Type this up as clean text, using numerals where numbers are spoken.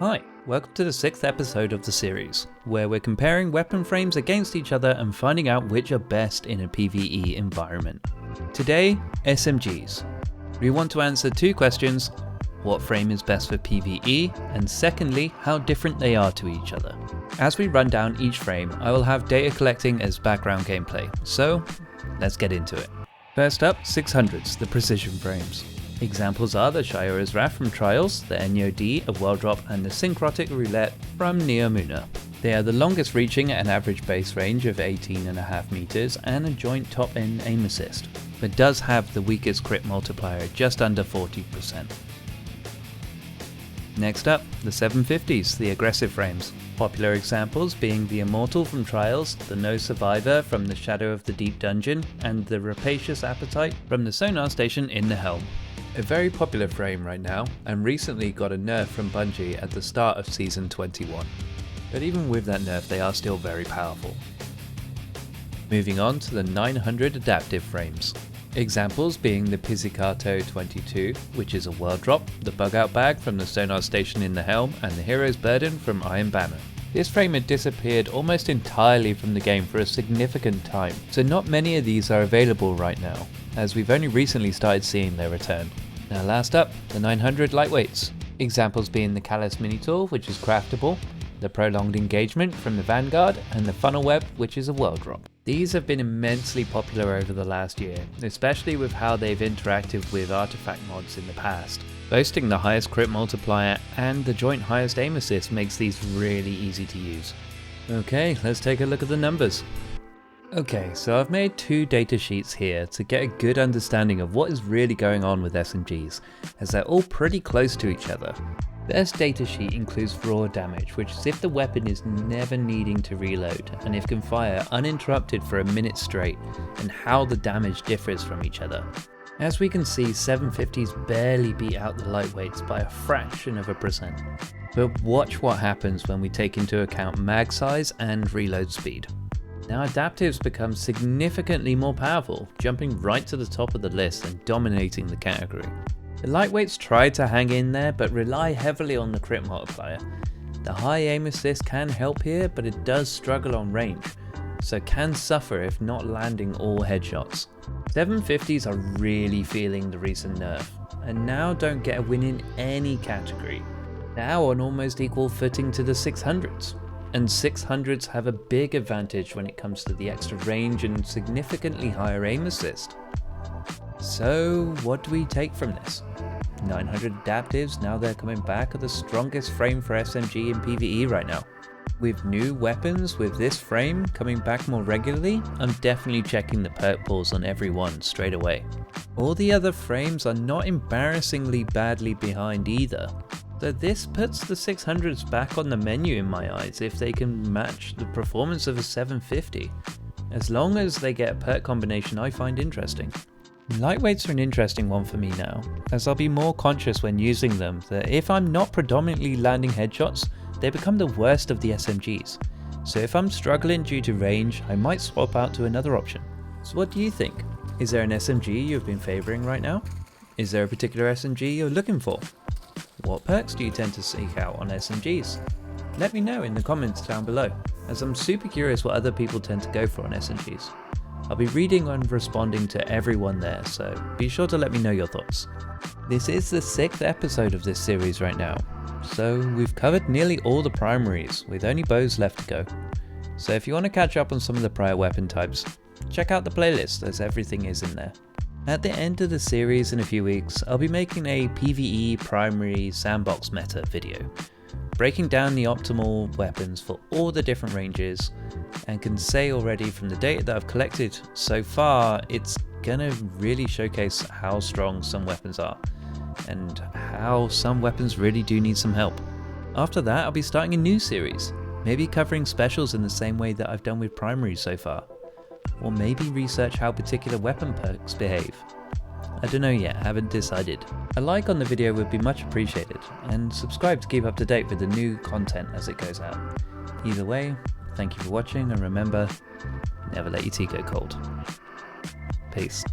Hi, welcome to the 6th episode of the series, where we're comparing weapon frames against each other and finding out which are best in a PvE environment. Today, SMGs. We want to answer two questions: what frame is best for PvE, and secondly, how different they are to each other. As we run down each frame, I will have data collecting as background gameplay, so let's get into it. First up, 600s, the precision frames. Examples are the Shiora's Wrath from Trials, the NEOD of World Drop, and the Syncrotic Roulette from Neomuna. They are the longest reaching at an average base range of 18.5 meters and a joint top end aim assist, but does have the weakest crit multiplier just under 40%. Next up, the 750s, the aggressive frames. Popular examples being the Immortal from Trials, the No Survivor from the Shadow of the Deep Dungeon, and the Rapacious Appetite from the Sonar Station in the Helm. A very popular frame right now, and recently got a nerf from Bungie at the start of Season 21. But even with that nerf, they are still very powerful. Moving on to the 900 adaptive frames. Examples being the Pizzicato 22, which is a world drop, the Bug Out Bag from the Sonar Station in the Helm, and the Hero's Burden from Iron Banner. This frame had disappeared almost entirely from the game for a significant time, so not many of these are available right now, as we've only recently started seeing their return. Now last up, the 900 lightweights. Examples being the Callus Mini Tool, which is craftable, the Prolonged Engagement from the Vanguard, and the Funnel Web, which is a world drop. These have been immensely popular over the last year, especially with how they've interacted with artifact mods in the past. Boasting the highest crit multiplier and the joint highest aim assist makes these really easy to use. Okay, let's take a look at the numbers. Okay, so I've made two data sheets here to get a good understanding of what is really going on with SMGs, as they're all pretty close to each other. This data sheet includes raw damage, which is if the weapon is never needing to reload, and if can fire uninterrupted for a minute straight, and how the damage differs from each other. As we can see, 750s barely beat out the lightweights by a fraction of a percent. But watch what happens when we take into account mag size and reload speed. Now adaptives become significantly more powerful, jumping right to the top of the list and dominating the category. The lightweights try to hang in there but rely heavily on the crit multiplier. The high aim assist can help here, but it does struggle on range, so can suffer if not landing all headshots. 750s are really feeling the recent nerf, and now don't get a win in any category. Now on almost equal footing to the 600s. And 600s have a big advantage when it comes to the extra range and significantly higher aim assist. So what do we take from this? 900 adaptives, now they're coming back, are the strongest frame for SMG in PvE right now. With new weapons with this frame coming back more regularly, I'm definitely checking the perk pools on every one straight away. All the other frames are not embarrassingly badly behind either. So this puts the 600s back on the menu in my eyes if they can match the performance of a 750, as long as they get a perk combination I find interesting. Lightweights are an interesting one for me now, as I'll be more conscious when using them that if I'm not predominantly landing headshots, they become the worst of the SMGs. So if I'm struggling due to range, I might swap out to another option. So what do you think? Is there an SMG you've been favouring right now? Is there a particular SMG you're looking for? What perks do you tend to seek out on SMGs? Let me know in the comments down below, as I'm super curious what other people tend to go for on SMGs. I'll be reading and responding to everyone there, so be sure to let me know your thoughts. This is the 6th episode of this series right now, so we've covered nearly all the primaries, with only bows left to go. So if you want to catch up on some of the prior weapon types, check out the playlist as everything is in there. At the end of the series in a few weeks, I'll be making a PvE primary sandbox meta video, breaking down the optimal weapons for all the different ranges, and can say already from the data that I've collected so far, it's gonna really showcase how strong some weapons are, and how some weapons really do need some help. After that, I'll be starting a new series, maybe covering specials in the same way that I've done with primaries so far. Or maybe research how particular weapon perks behave. I don't know yet, haven't decided. A like on the video would be much appreciated, and subscribe to keep up to date with the new content as it goes out. Either way, thank you for watching, and remember, never let your tea go cold. Peace.